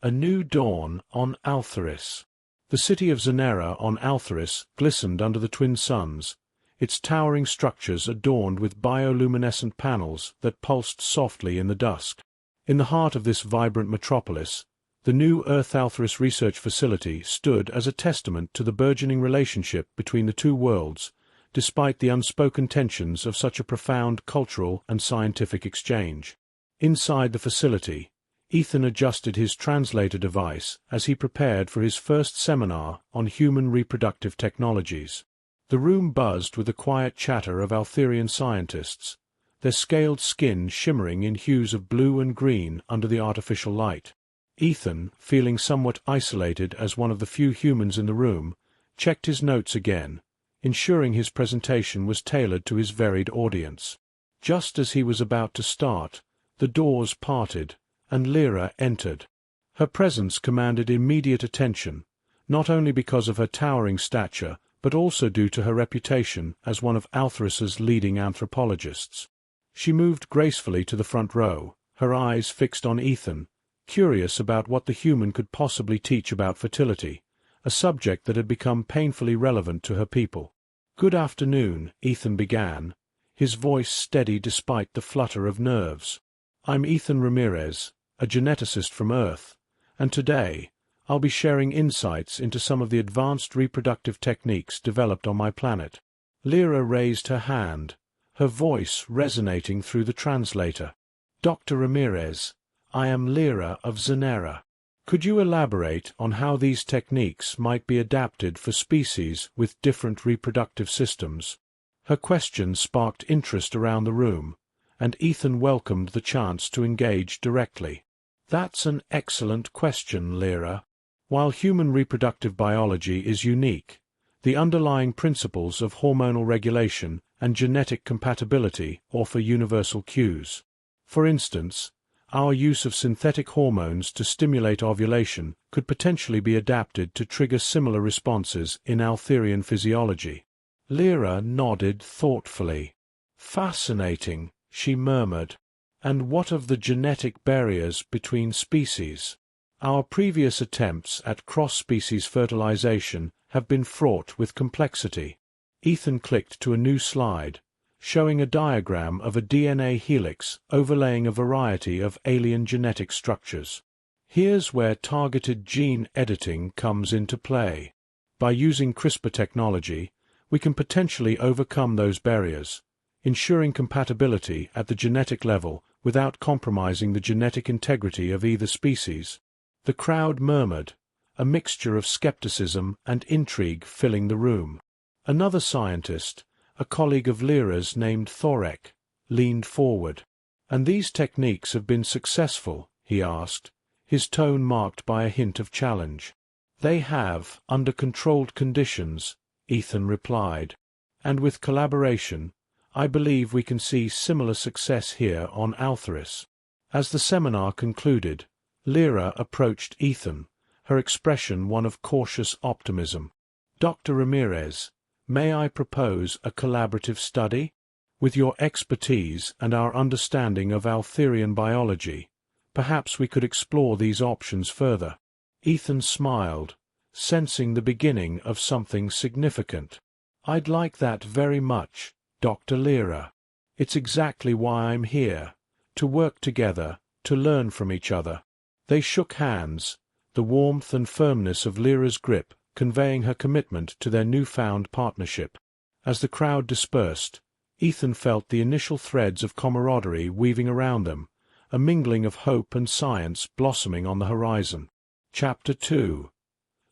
A new dawn on Altharis. The city of Zanera on Altharis glistened under the twin suns, its towering structures adorned with bioluminescent panels that pulsed softly in the dusk. In the heart of this vibrant metropolis, the new Earth-Altharis research facility stood as a testament to the burgeoning relationship between the two worlds, despite the unspoken tensions of such a profound cultural and scientific exchange. Inside the facility, Ethan adjusted his translator device as he prepared for his first seminar on human reproductive technologies. The room buzzed with the quiet chatter of Altherian scientists, their scaled skin shimmering in hues of blue and green under the artificial light. Ethan, feeling somewhat isolated as one of the few humans in the room, checked his notes again, ensuring his presentation was tailored to his varied audience. Just as he was about to start, the doors parted, and Lyra entered. Her presence commanded immediate attention, not only because of her towering stature, but also due to her reputation as one of Altharis's leading anthropologists. She moved gracefully to the front row, her eyes fixed on Ethan, curious about what the human could possibly teach about fertility, a subject that had become painfully relevant to her people. "Good afternoon," Ethan began, his voice steady despite the flutter of nerves. "I'm Ethan Ramirez, a geneticist from Earth, and today I'll be sharing insights into some of the advanced reproductive techniques developed on my planet." Lyra raised her hand, her voice resonating through the translator. "Dr. Ramirez, I am Lyra of Zanera. Could you elaborate on how these techniques might be adapted for species with different reproductive systems?" Her question sparked interest around the room, and Ethan welcomed the chance to engage directly. "That's an excellent question, Lyra. While human reproductive biology is unique, the underlying principles of hormonal regulation and genetic compatibility offer universal cues. For instance, our use of synthetic hormones to stimulate ovulation could potentially be adapted to trigger similar responses in Altherian physiology." Lyra nodded thoughtfully. "Fascinating," she murmured. "And what of the genetic barriers between species? Our previous attempts at cross-species fertilization have been fraught with complexity." Ethan clicked to a new slide, showing a diagram of a DNA helix overlaying a variety of alien genetic structures. "Here's where targeted gene editing comes into play. By using CRISPR technology, we can potentially overcome those barriers, ensuring compatibility at the genetic level without compromising the genetic integrity of either species." The crowd murmured, a mixture of skepticism and intrigue filling the room. Another scientist, a colleague of Lyra's named Thorek, leaned forward. "And these techniques have been successful?" he asked, his tone marked by a hint of challenge. "They have, under controlled conditions," Ethan replied. "And with collaboration, I believe we can see similar success here on Altharis." As the seminar concluded, Lyra approached Ethan, her expression one of cautious optimism. "Dr. Ramirez, may I propose a collaborative study? With your expertise and our understanding of Altherian biology, perhaps we could explore these options further." Ethan smiled, sensing the beginning of something significant. "I'd like that very much, Dr. Lyra. It's exactly why I'm here, to work together, to learn from each other." They shook hands, the warmth and firmness of Lyra's grip conveying her commitment to their newfound partnership. As the crowd dispersed, Ethan felt the initial threads of camaraderie weaving around them, a mingling of hope and science blossoming on the horizon. Chapter 2.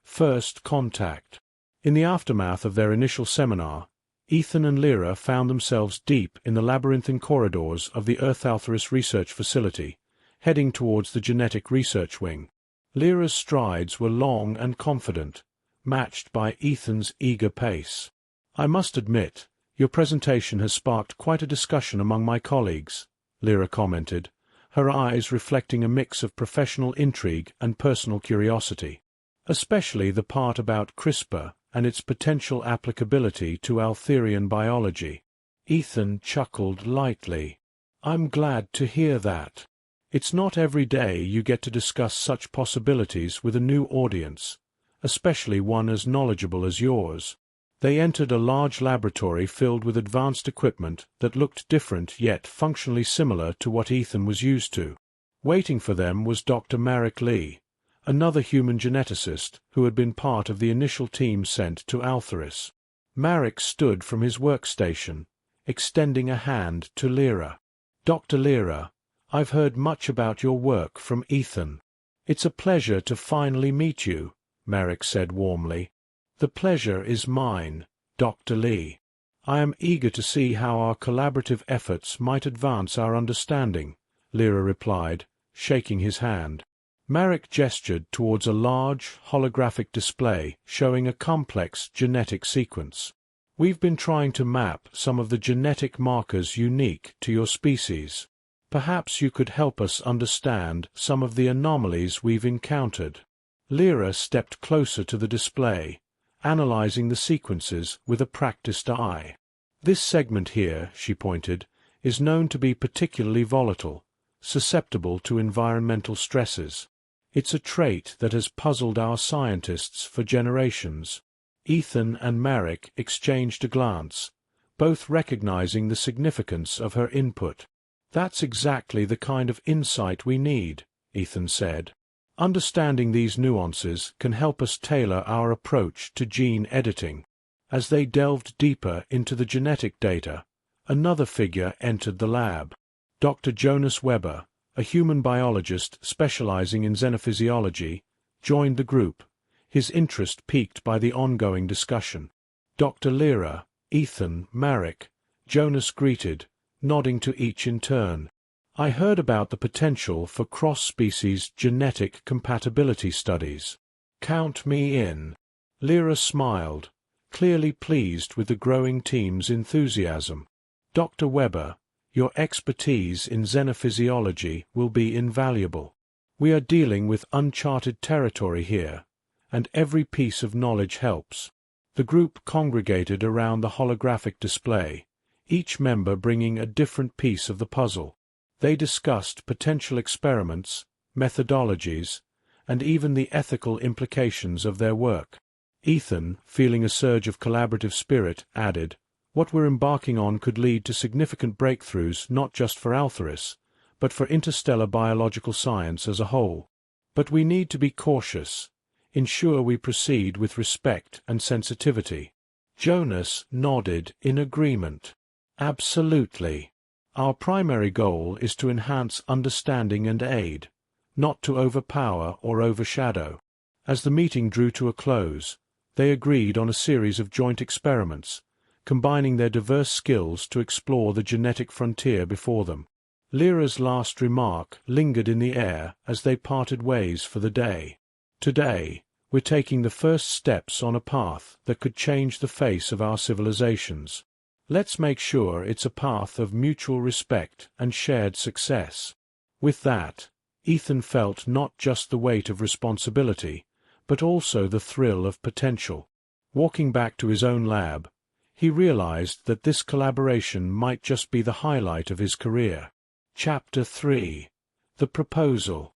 First Contact. In the aftermath of their initial seminar, Ethan and Lyra found themselves deep in the labyrinthine corridors of the Earth-Altharis research facility, heading towards the genetic research wing. Lyra's strides were long and confident, matched by Ethan's eager pace. "I must admit, your presentation has sparked quite a discussion among my colleagues," Lyra commented, her eyes reflecting a mix of professional intrigue and personal curiosity. "Especially the part about CRISPR and its potential applicability to Altherian biology." Ethan chuckled lightly. "I'm glad to hear that. It's not every day you get to discuss such possibilities with a new audience, especially one as knowledgeable as yours. They entered a large laboratory filled with advanced equipment that looked different yet functionally similar to what Ethan was used to. Waiting for them was Dr. Marek Lee, another human geneticist who had been part of the initial team sent to Altheris. Marek stood from his workstation, extending a hand to Lyra. "Dr. Lyra, I've heard much about your work from Ethan. It's a pleasure to finally meet you," Marek said warmly. "The pleasure is mine, Dr. Lee. I am eager to see how our collaborative efforts might advance our understanding," Lyra replied, shaking his hand. Marek gestured towards a large, holographic display showing a complex genetic sequence. "We've been trying to map some of the genetic markers unique to your species. Perhaps you could help us understand some of the anomalies we've encountered." Lyra stepped closer to the display, analyzing the sequences with a practiced eye. "This segment here," she pointed, "is known to be particularly volatile, susceptible to environmental stresses. It's a trait that has puzzled our scientists for generations." Ethan and Marek exchanged a glance, both recognizing the significance of her input. "That's exactly the kind of insight we need," Ethan said. "Understanding these nuances can help us tailor our approach to gene editing." As they delved deeper into the genetic data, another figure entered the lab. Dr. Jonas Weber, a human biologist specializing in xenophysiology, joined the group, his interest piqued by the ongoing discussion. Dr. Lyra, Ethan, Marek, Jonas greeted, nodding to each in turn. "I heard about the potential for cross-species genetic compatibility studies. Count me in." Lyra smiled, clearly pleased with the growing team's enthusiasm. "Dr. Weber, your expertise in xenophysiology will be invaluable. We are dealing with uncharted territory here, and every piece of knowledge helps." The group congregated around the holographic display, each member bringing a different piece of the puzzle. They discussed potential experiments, methodologies, and even the ethical implications of their work. Ethan, feeling a surge of collaborative spirit, added, "What we're embarking on could lead to significant breakthroughs not just for Altheris, but for interstellar biological science as a whole. But we need to be cautious, ensure we proceed with respect and sensitivity." Jonas nodded in agreement. "Absolutely. Our primary goal is to enhance understanding and aid, not to overpower or overshadow." As the meeting drew to a close, they agreed on a series of joint experiments, combining their diverse skills to explore the genetic frontier before them. Lyra's last remark lingered in the air as they parted ways for the day. "Today, we're taking the first steps on a path that could change the face of our civilizations. Let's make sure it's a path of mutual respect and shared success." With that, Ethan felt not just the weight of responsibility, but also the thrill of potential. Walking back to his own lab, he realized that this collaboration might just be the highlight of his career. Chapter 3: The Proposal.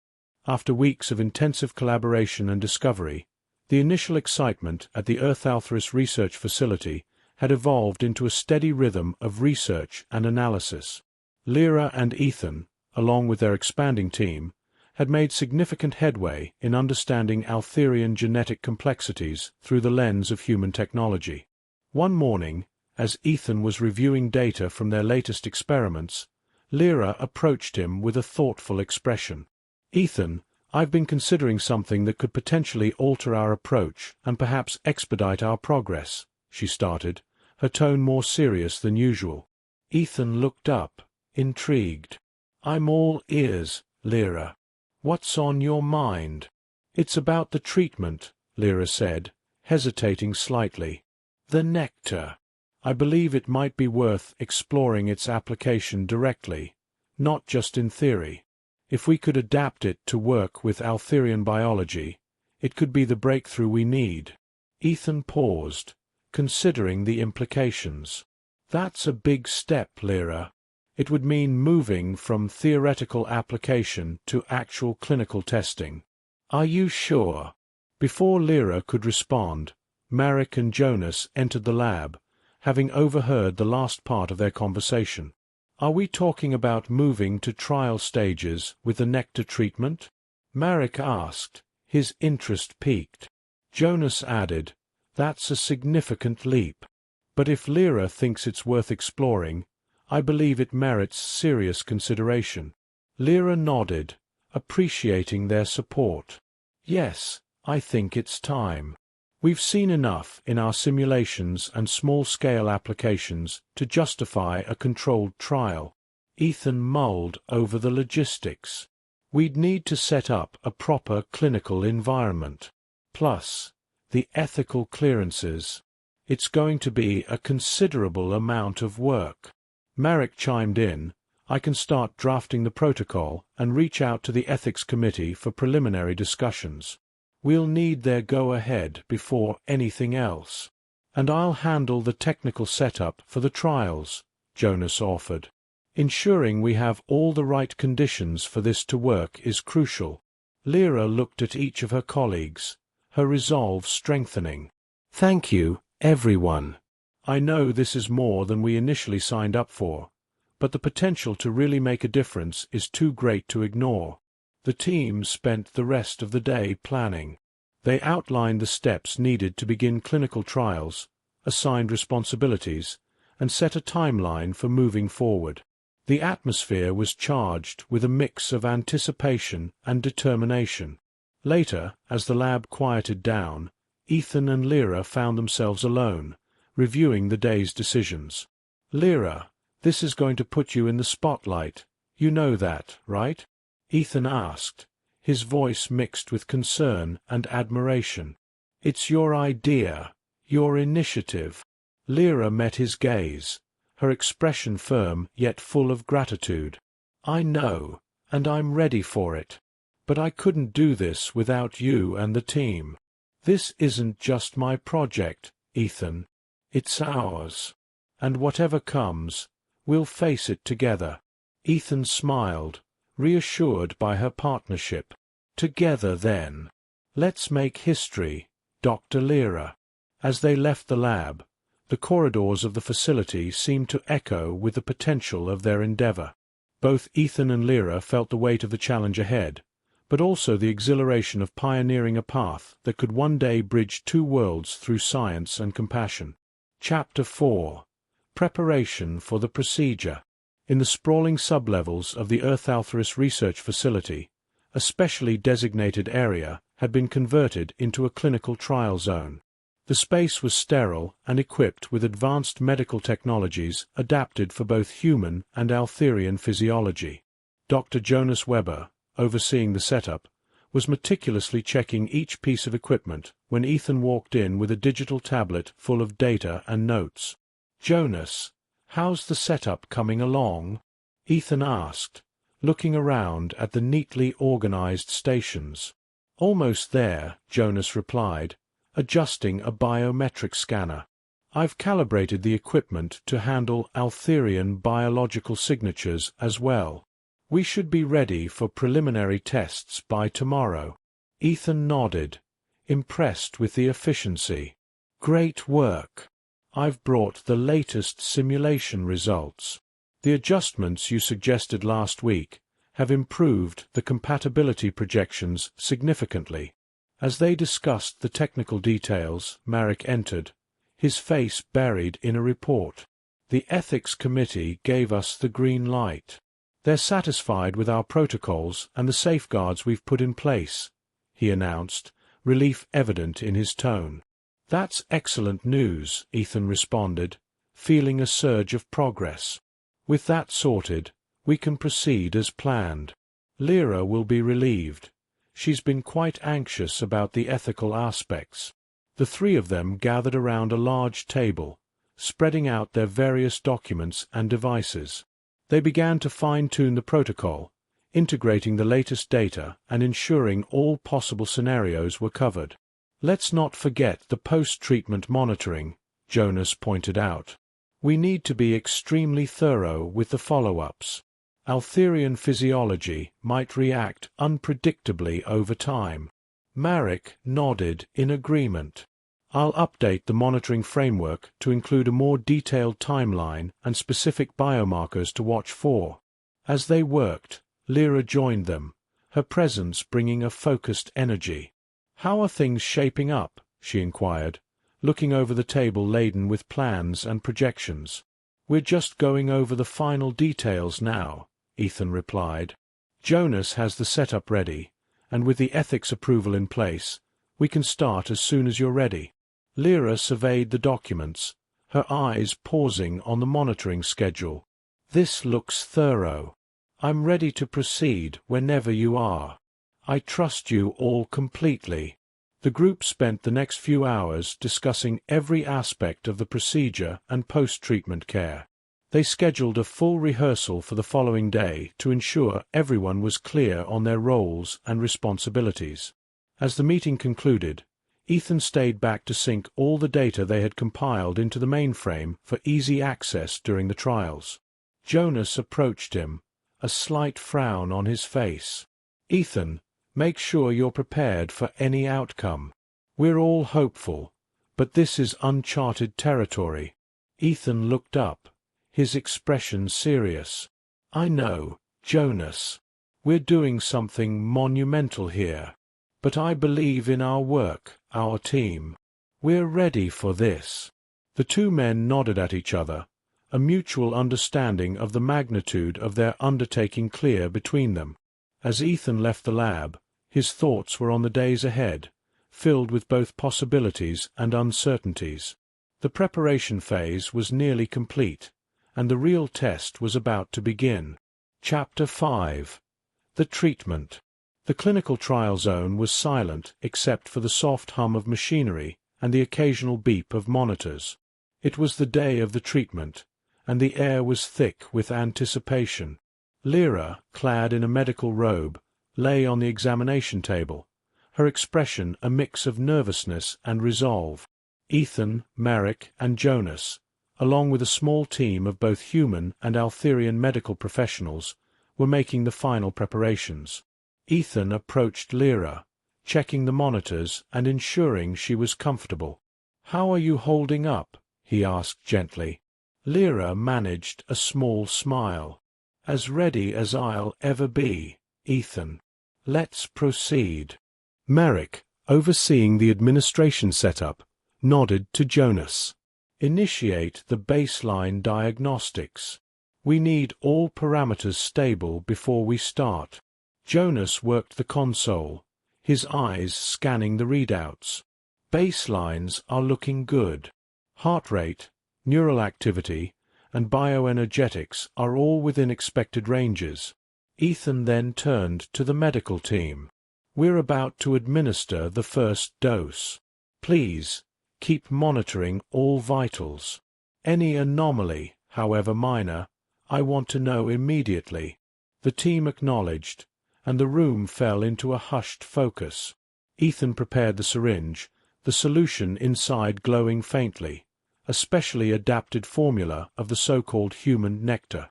After weeks of intensive collaboration and discovery, the initial excitement at the Earth-Altheris research facility had evolved into a steady rhythm of research and analysis. Lyra and Ethan, along with their expanding team, had made significant headway in understanding Altherian genetic complexities through the lens of human technology. One morning, as Ethan was reviewing data from their latest experiments, Lyra approached him with a thoughtful expression. "Ethan, I've been considering something that could potentially alter our approach and perhaps expedite our progress," she started, her tone more serious than usual. Ethan looked up, intrigued. "I'm all ears, Lyra. What's on your mind?" "It's about the treatment," Lyra said, hesitating slightly. "The Nectar. I believe it might be worth exploring its application directly, not just in theory. If we could adapt it to work with Altherian biology, it could be the breakthrough we need." Ethan paused, considering the implications. "That's a big step, Lyra. It would mean moving from theoretical application to actual clinical testing. Are you sure? Before Lyra could respond, Marek and Jonas entered the lab, having overheard the last part of their conversation. Are we talking about moving to trial stages with the Nectar treatment? Marek asked, his interest piqued. Jonas added, that's a significant leap. But if Lyra thinks it's worth exploring, I believe it merits serious consideration. Lyra nodded, appreciating their support. Yes, I think it's time. We've seen enough in our simulations and small-scale applications to justify a controlled trial. Ethan mulled over the logistics. We'd need to set up a proper clinical environment. Plus, the ethical clearances. It's going to be a considerable amount of work. Marek chimed in, I can start drafting the protocol and reach out to the ethics committee for preliminary discussions. We'll need their go-ahead before anything else. And I'll handle the technical setup for the trials, Jonas offered. Ensuring we have all the right conditions for this to work is crucial. Lyra looked at each of her colleagues, her resolve strengthening. Thank you, everyone. I know this is more than we initially signed up for, but the potential to really make a difference is too great to ignore. The team spent the rest of the day planning. They outlined the steps needed to begin clinical trials, assigned responsibilities, and set a timeline for moving forward. The atmosphere was charged with a mix of anticipation and determination. Later, as the lab quieted down, Ethan and Lyra found themselves alone, reviewing the day's decisions. Lyra, this is going to put you in the spotlight. You know that, right? Ethan asked, his voice mixed with concern and admiration. It's your idea, your initiative. Lyra met his gaze, her expression firm yet full of gratitude. I know, and I'm ready for it. But I couldn't do this without you and the team. This isn't just my project, Ethan. It's ours. And whatever comes, we'll face it together. Ethan smiled, reassured by her partnership. Together, then. Let's make history, Dr. Lyra. As they left the lab, the corridors of the facility seemed to echo with the potential of their endeavor. Both Ethan and Lyra felt the weight of the challenge ahead, but also the exhilaration of pioneering a path that could one day bridge two worlds through science and compassion. Chapter 4. Preparation for the Procedure. In the sprawling sublevels of the Earth-Altheris Research Facility, a specially designated area had been converted into a clinical trial zone. The space was sterile and equipped with advanced medical technologies adapted for both human and Altherian physiology. Dr. Jonas Weber, overseeing the setup, was meticulously checking each piece of equipment when Ethan walked in with a digital tablet full of data and notes. Jonas, how's the setup coming along? Ethan asked, looking around at the neatly organized stations. Almost there, Jonas replied, adjusting a biometric scanner. I've calibrated the equipment to handle Altherian biological signatures as well. We should be ready for preliminary tests by tomorrow. Ethan nodded, impressed with the efficiency. Great work. I've brought the latest simulation results. The adjustments you suggested last week have improved the compatibility projections significantly. As they discussed the technical details, Marek entered, his face buried in a report. The ethics committee gave us the green light. They're satisfied with our protocols and the safeguards we've put in place, he announced, relief evident in his tone. That's excellent news, Ethan responded, feeling a surge of progress. With that sorted, we can proceed as planned. Lyra will be relieved. She's been quite anxious about the ethical aspects. The three of them gathered around a large table, spreading out their various documents and devices. They began to fine-tune the protocol, integrating the latest data and ensuring all possible scenarios were covered. Let's not forget the post-treatment monitoring, Jonas pointed out. We need to be extremely thorough with the follow-ups. Altherian physiology might react unpredictably over time. Marek nodded in agreement. I'll update the monitoring framework to include a more detailed timeline and specific biomarkers to watch for. As they worked, Lyra joined them, her presence bringing a focused energy. "How are things shaping up?" she inquired, looking over the table laden with plans and projections. "We're just going over the final details now," Ethan replied. "Jonas has the setup ready, and with the ethics approval in place, we can start as soon as you're ready." Lyra surveyed the documents, her eyes pausing on the monitoring schedule. "This looks thorough. I'm ready to proceed whenever you are. I trust you all completely." The group spent the next few hours discussing every aspect of the procedure and post-treatment care. They scheduled a full rehearsal for the following day to ensure everyone was clear on their roles and responsibilities. As the meeting concluded, Ethan stayed back to sync all the data they had compiled into the mainframe for easy access during the trials. Jonas approached him, a slight frown on his face. "Ethan, make sure you're prepared for any outcome. We're all hopeful, but this is uncharted territory." Ethan looked up, his expression serious. "I know, Jonas. We're doing something monumental here. But I believe in our work, our team. We're ready for this." The two men nodded at each other, a mutual understanding of the magnitude of their undertaking clear between them. As Ethan left the lab, his thoughts were on the days ahead, filled with both possibilities and uncertainties. The preparation phase was nearly complete, and the real test was about to begin. Chapter 5. The Treatment. The clinical trial zone was silent except for the soft hum of machinery and the occasional beep of monitors. It was the day of the treatment, and the air was thick with anticipation. Lyra, clad in a medical robe, lay on the examination table, her expression a mix of nervousness and resolve. Ethan, Marek, and Jonas, along with a small team of both human and Altherian medical professionals, were making the final preparations. Ethan approached Lyra, checking the monitors and ensuring she was comfortable. "How are you holding up?" he asked gently. Lyra managed a small smile. "As ready as I'll ever be, Ethan. Let's proceed." Marek, overseeing the administration setup, nodded to Jonas. "Initiate the baseline diagnostics. We need all parameters stable before we start." Jonas worked the console, his eyes scanning the readouts. "Baselines are looking good. Heart rate, neural activity, and bioenergetics are all within expected ranges." Ethan then turned to the medical team. "We're about to administer the first dose. Please, keep monitoring all vitals. Any anomaly, however minor, I want to know immediately." The team acknowledged, and the room fell into a hushed focus. Ethan prepared the syringe, the solution inside glowing faintly, a specially adapted formula of the so-called human nectar.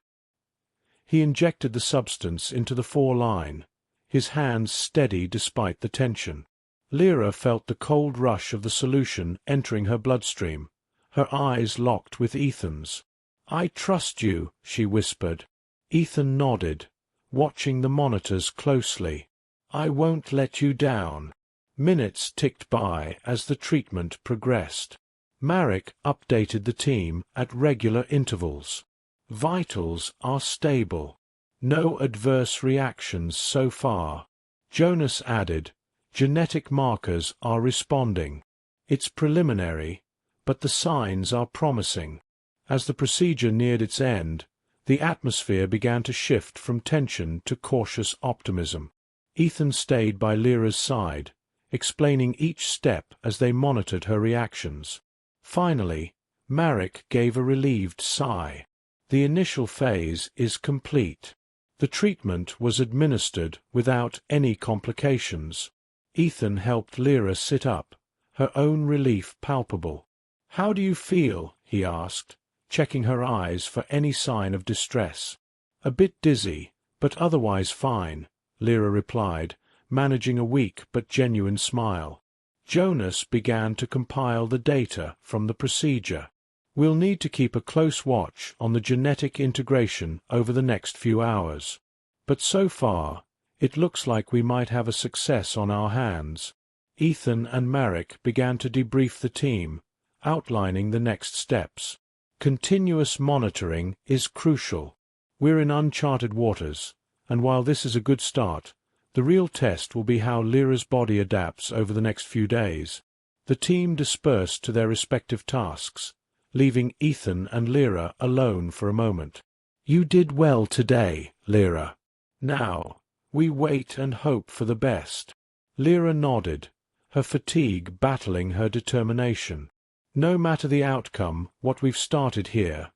He injected the substance into the foreline, his hands steady despite the tension. Lyra felt the cold rush of the solution entering her bloodstream, her eyes locked with Ethan's. "I trust you," she whispered. Ethan nodded, watching the monitors closely. "I won't let you down." Minutes ticked by as the treatment progressed. Marek updated the team at regular intervals. "Vitals are stable. No adverse reactions so far." Jonas added, "Genetic markers are responding. It's preliminary, but the signs are promising." As the procedure neared its end, the atmosphere began to shift from tension to cautious optimism. Ethan stayed by Lyra's side, explaining each step as they monitored her reactions. Finally, Marek gave a relieved sigh. "The initial phase is complete." The treatment was administered without any complications. Ethan helped Lyra sit up, her own relief palpable. "How do you feel?" he asked, checking her eyes for any sign of distress. "A bit dizzy, but otherwise fine," Lyra replied, managing a weak but genuine smile. Jonas began to compile the data from the procedure. "We'll need to keep a close watch on the genetic integration over the next few hours. But so far, it looks like we might have a success on our hands." Ethan and Marek began to debrief the team, outlining the next steps. "Continuous monitoring is crucial. We're in uncharted waters, and while this is a good start, the real test will be how Lyra's body adapts over the next few days." The team dispersed to their respective tasks, leaving Ethan and Lyra alone for a moment. "You did well today, Lyra. Now, we wait and hope for the best." Lyra nodded, her fatigue battling her determination. "No matter the outcome, what we've started here,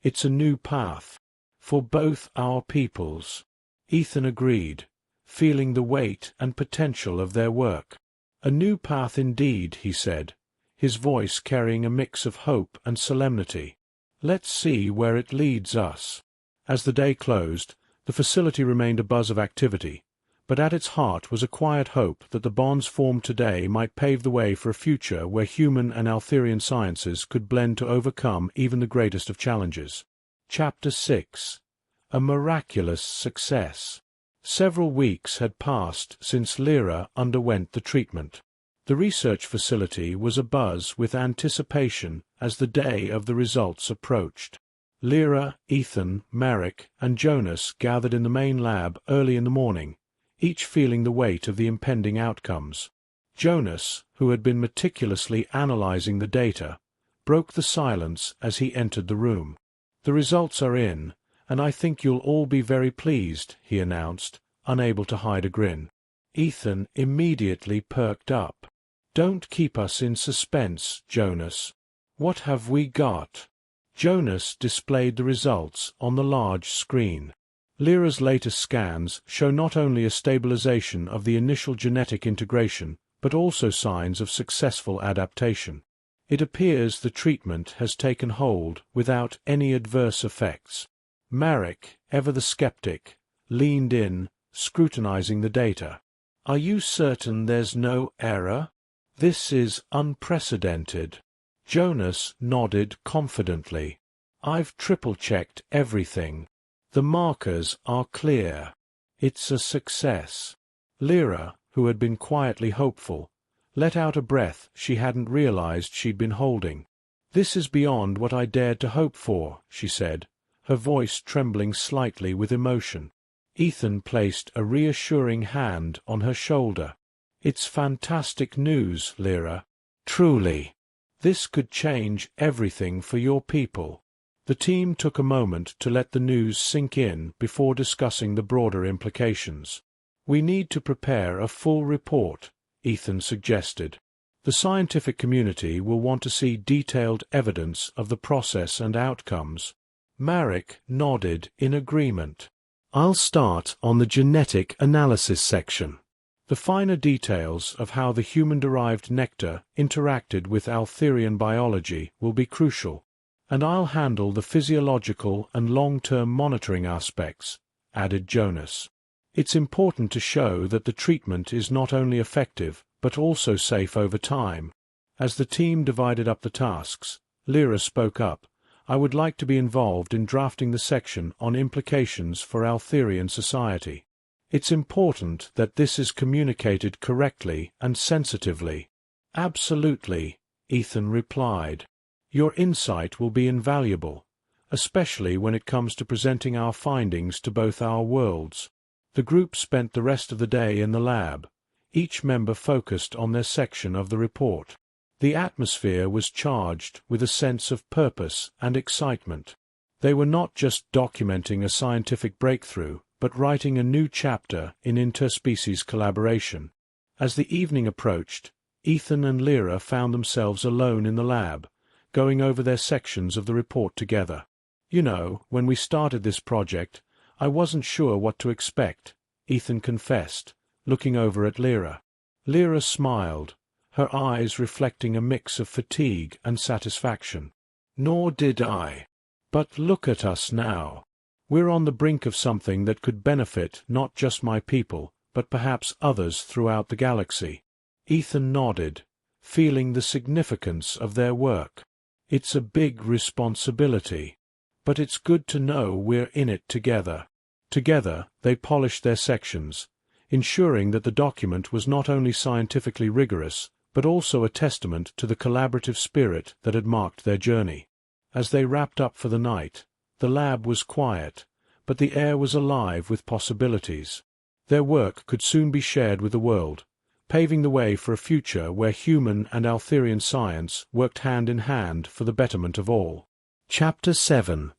it's a new path. For both our peoples." Ethan agreed, feeling the weight and potential of their work. "A new path indeed," he said, his voice carrying a mix of hope and solemnity. "Let's see where it leads us." As the day closed, the facility remained a buzz of activity, but at its heart was a quiet hope that the bonds formed today might pave the way for a future where human and Altherian sciences could blend to overcome even the greatest of challenges. Chapter 6. A Miraculous Success. Several weeks had passed since Lyra underwent the treatment. The research facility was abuzz with anticipation as the day of the results approached. Lyra, Ethan, Marek, and Jonas gathered in the main lab early in the morning, each feeling the weight of the impending outcomes. Jonas, who had been meticulously analyzing the data, broke the silence as he entered the room. "The results are in, and I think you'll all be very pleased," he announced, unable to hide a grin. Ethan immediately perked up. "Don't keep us in suspense, Jonas. What have we got?" Jonas displayed the results on the large screen. Lyra's latest scans show not only a stabilization of the initial genetic integration, but also signs of successful adaptation. It appears the treatment has taken hold without any adverse effects. Marek, ever the skeptic, leaned in, scrutinizing the data. "Are you certain there's no error? This is unprecedented." Jonas nodded confidently. "I've triple-checked everything. The markers are clear. It's a success." Lyra, who had been quietly hopeful, let out a breath she hadn't realized she'd been holding. "This is beyond what I dared to hope for," she said, her voice trembling slightly with emotion. Ethan placed a reassuring hand on her shoulder. "It's fantastic news, Lyra. Truly. This could change everything for your people." The team took a moment to let the news sink in before discussing the broader implications. "We need to prepare a full report," Ethan suggested. "The scientific community will want to see detailed evidence of the process and outcomes." Marek nodded in agreement. "I'll start on the genetic analysis section. The finer details of how the human-derived nectar interacted with Altherian biology will be crucial, and I'll handle the physiological and long-term monitoring aspects," added Jonas. "It's important to show that the treatment is not only effective, but also safe over time." As the team divided up the tasks, Lyra spoke up. "I would like to be involved in drafting the section on implications for Altherian society. It's important that this is communicated correctly and sensitively." "Absolutely," Ethan replied. "Your insight will be invaluable, especially when it comes to presenting our findings to both our worlds." The group spent the rest of the day in the lab, each member focused on their section of the report. The atmosphere was charged with a sense of purpose and excitement. They were not just documenting a scientific breakthrough, but writing a new chapter in interspecies collaboration. As the evening approached, Ethan and Lyra found themselves alone in the lab, going over their sections of the report together. "You know, when we started this project, I wasn't sure what to expect," Ethan confessed, looking over at Lyra. Lyra smiled, her eyes reflecting a mix of fatigue and satisfaction. Nor did I. But look at us now. We're on the brink of something that could benefit not just my people, but perhaps others throughout the galaxy. Ethan nodded, feeling the significance of their work. It's a big responsibility. But it's good to know we're in it together. Together, they polished their sections, ensuring that the document was not only scientifically rigorous, but also a testament to the collaborative spirit that had marked their journey. As they wrapped up for the night, the lab was quiet, but the air was alive with possibilities. Their work could soon be shared with the world, paving the way for a future where human and Altherian science worked hand in hand for the betterment of all. Chapter 7.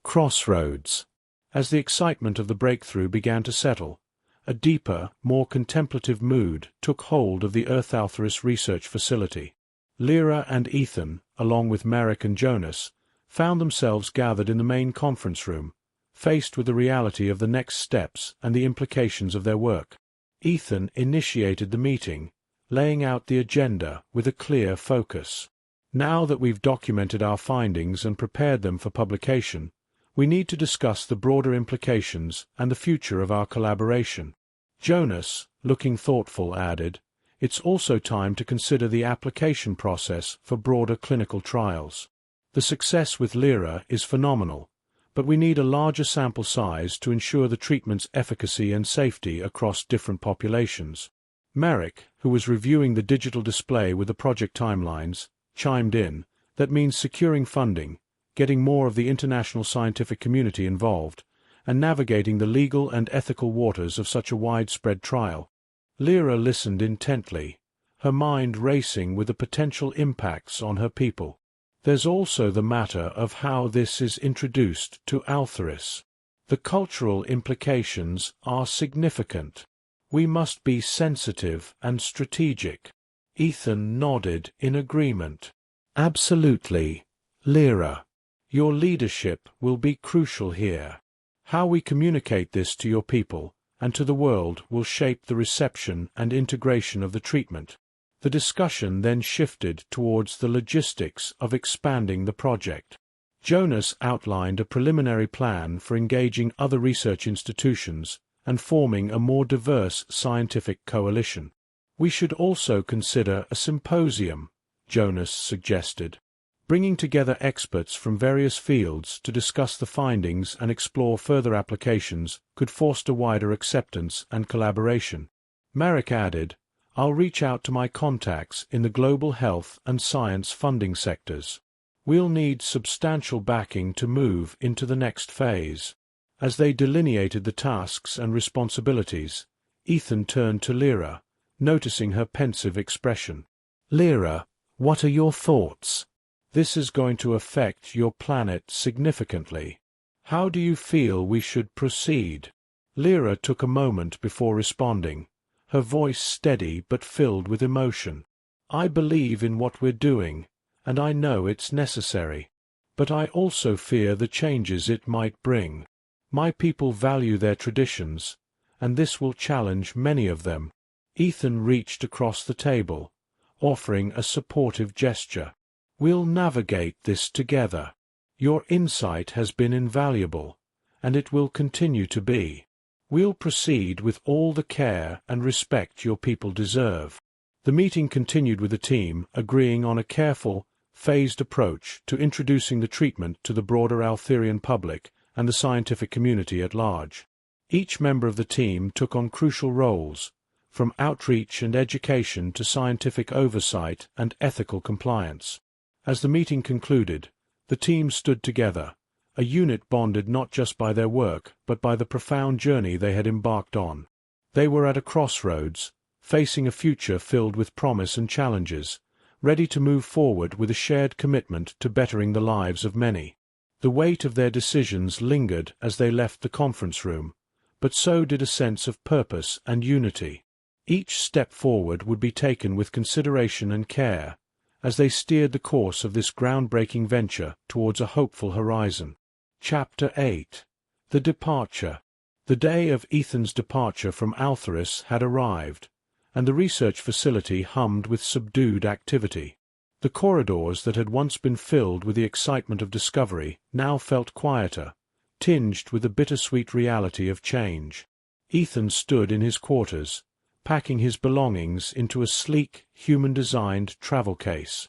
Crossroads. As the excitement of the breakthrough began to settle, a deeper, more contemplative mood took hold of the Earth-Altheris research facility. Lyra and Ethan, along with Merrick and Jonas, found themselves gathered in the main conference room, faced with the reality of the next steps and the implications of their work. Ethan initiated the meeting, laying out the agenda with a clear focus. Now that we've documented our findings and prepared them for publication, we need to discuss the broader implications and the future of our collaboration. Jonas, looking thoughtful, added, "It's also time to consider the application process for broader clinical trials. The success with Lyra is phenomenal, but we need a larger sample size to ensure the treatment's efficacy and safety across different populations." Merrick, who was reviewing the digital display with the project timelines, chimed in, "That means securing funding, getting more of the international scientific community involved, and navigating the legal and ethical waters of such a widespread trial." Lyra listened intently, her mind racing with the potential impacts on her people. There's also the matter of how this is introduced to Altheris. The cultural implications are significant. We must be sensitive and strategic. Ethan nodded in agreement. "Absolutely, Lyra. Your leadership will be crucial here. How we communicate this to your people and to the world will shape the reception and integration of the treatment." The discussion then shifted towards the logistics of expanding the project. Jonas outlined a preliminary plan for engaging other research institutions and forming a more diverse scientific coalition. "We should also consider a symposium," Jonas suggested. "Bringing together experts from various fields to discuss the findings and explore further applications could foster wider acceptance and collaboration." Merrick added, "I'll reach out to my contacts in the global health and science funding sectors. We'll need substantial backing to move into the next phase." As they delineated the tasks and responsibilities, Ethan turned to Lyra, noticing her pensive expression. "Lyra, what are your thoughts? This is going to affect your planet significantly. How do you feel we should proceed?" Lyra took a moment before responding, her voice steady but filled with emotion. "I believe in what we're doing, and I know it's necessary. But I also fear the changes it might bring. My people value their traditions, and this will challenge many of them." Ethan reached across the table, offering a supportive gesture. "We'll navigate this together. Your insight has been invaluable, and it will continue to be. We'll proceed with all the care and respect your people deserve." The meeting continued with the team agreeing on a careful, phased approach to introducing the treatment to the broader Altherian public and the scientific community at large. Each member of the team took on crucial roles, from outreach and education to scientific oversight and ethical compliance. As the meeting concluded, the team stood together, a unit bonded not just by their work but by the profound journey they had embarked on. They were at a crossroads, facing a future filled with promise and challenges, ready to move forward with a shared commitment to bettering the lives of many. The weight of their decisions lingered as they left the conference room, but so did a sense of purpose and unity. Each step forward would be taken with consideration and care, as they steered the course of this groundbreaking venture towards a hopeful horizon. Chapter 8. The Departure. The day of Ethan's departure from Altheris had arrived, and the research facility hummed with subdued activity. The corridors that had once been filled with the excitement of discovery now felt quieter, tinged with the bittersweet reality of change. Ethan stood in his quarters, packing his belongings into a sleek, human-designed travel case.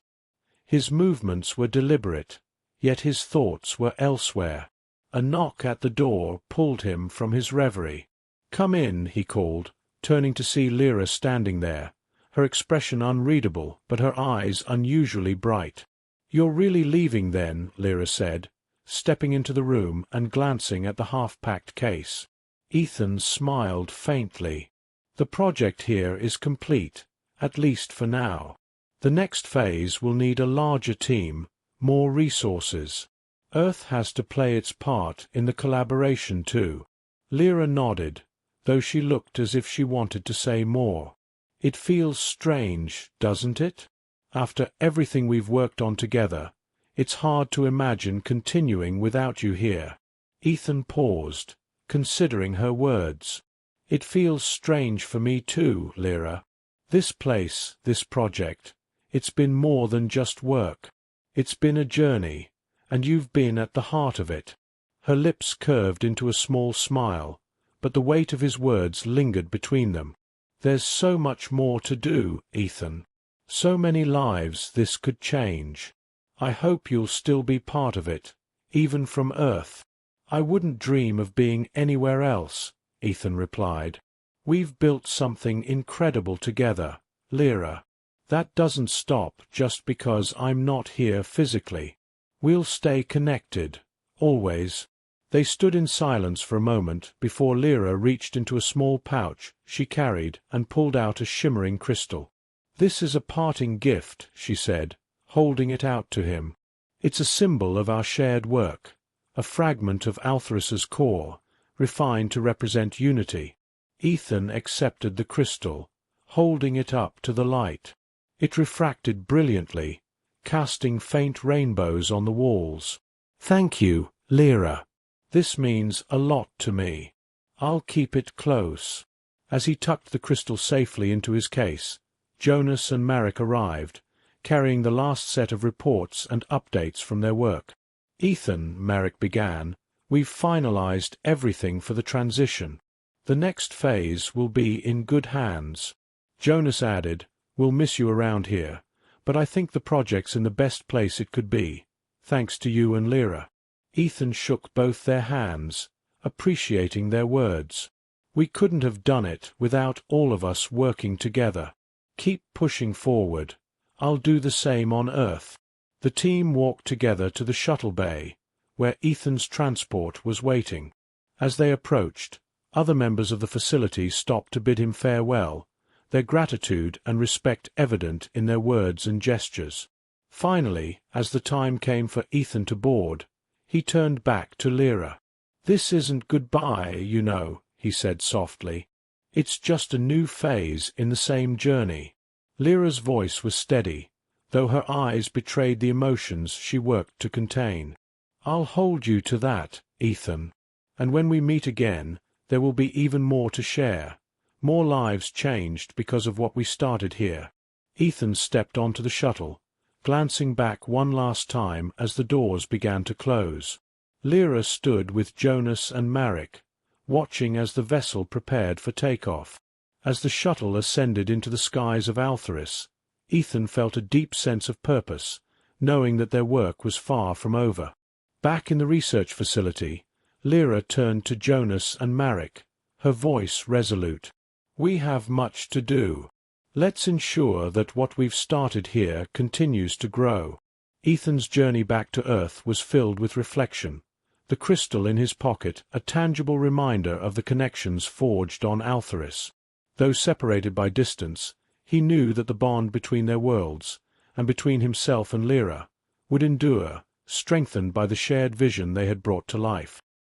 His movements were deliberate, yet his thoughts were elsewhere. A knock at the door pulled him from his reverie. "Come in," he called, turning to see Lyra standing there, her expression unreadable but her eyes unusually bright. "You're really leaving then?" Lyra said, stepping into the room and glancing at the half-packed case. Ethan smiled faintly. "The project here is complete, at least for now. The next phase will need a larger team, more resources. Earth has to play its part in the collaboration too." Lyra nodded, though she looked as if she wanted to say more. "It feels strange, doesn't it? After everything we've worked on together, it's hard to imagine continuing without you here." Ethan paused, considering her words. "It feels strange for me too, Lyra. This place, this project, it's been more than just work. It's been a journey, and you've been at the heart of it." Her lips curved into a small smile, but the weight of his words lingered between them. "There's so much more to do, Ethan. So many lives this could change. I hope you'll still be part of it, even from Earth." "I wouldn't dream of being anywhere else," Ethan replied. "We've built something incredible together, Lyra. That doesn't stop just because I'm not here physically. We'll stay connected, always." They stood in silence for a moment before Lyra reached into a small pouch she carried and pulled out a shimmering crystal. "This is a parting gift," she said, holding it out to him. "It's a symbol of our shared work, a fragment of Altheris's core, refined to represent unity." Ethan accepted the crystal, holding it up to the light. It refracted brilliantly, casting faint rainbows on the walls. "Thank you, Lyra. This means a lot to me. I'll keep it close." As he tucked the crystal safely into his case, Jonas and Marek arrived, carrying the last set of reports and updates from their work. "Ethan," Marek began, "we've finalized everything for the transition. The next phase will be in good hands." Jonas added, "We'll miss you around here, but I think the project's in the best place it could be, thanks to you and Lyra." Ethan shook both their hands, appreciating their words. "We couldn't have done it without all of us working together. Keep pushing forward. I'll do the same on Earth." The team walked together to the shuttle bay, where Ethan's transport was waiting. As they approached, other members of the facility stopped to bid him farewell, their gratitude and respect evident in their words and gestures. Finally, as the time came for Ethan to board, he turned back to Lyra. "This isn't goodbye, you know," he said softly. "It's just a new phase in the same journey." Lyra's voice was steady, though her eyes betrayed the emotions she worked to contain. "I'll hold you to that, Ethan. And when we meet again, there will be even more to share. More lives changed because of what we started here." Ethan stepped onto the shuttle, glancing back one last time as the doors began to close. Lyra stood with Jonas and Marek, watching as the vessel prepared for takeoff. As the shuttle ascended into the skies of Altheris, Ethan felt a deep sense of purpose, knowing that their work was far from over. Back in the research facility, Lyra turned to Jonas and Marek, her voice resolute. "We have much to do. Let's ensure that what we've started here continues to grow." Ethan's journey back to Earth was filled with reflection, the crystal in his pocket a tangible reminder of the connections forged on Altheris. Though separated by distance, he knew that the bond between their worlds, and between himself and Lyra, would endure, strengthened by the shared vision they had brought to life.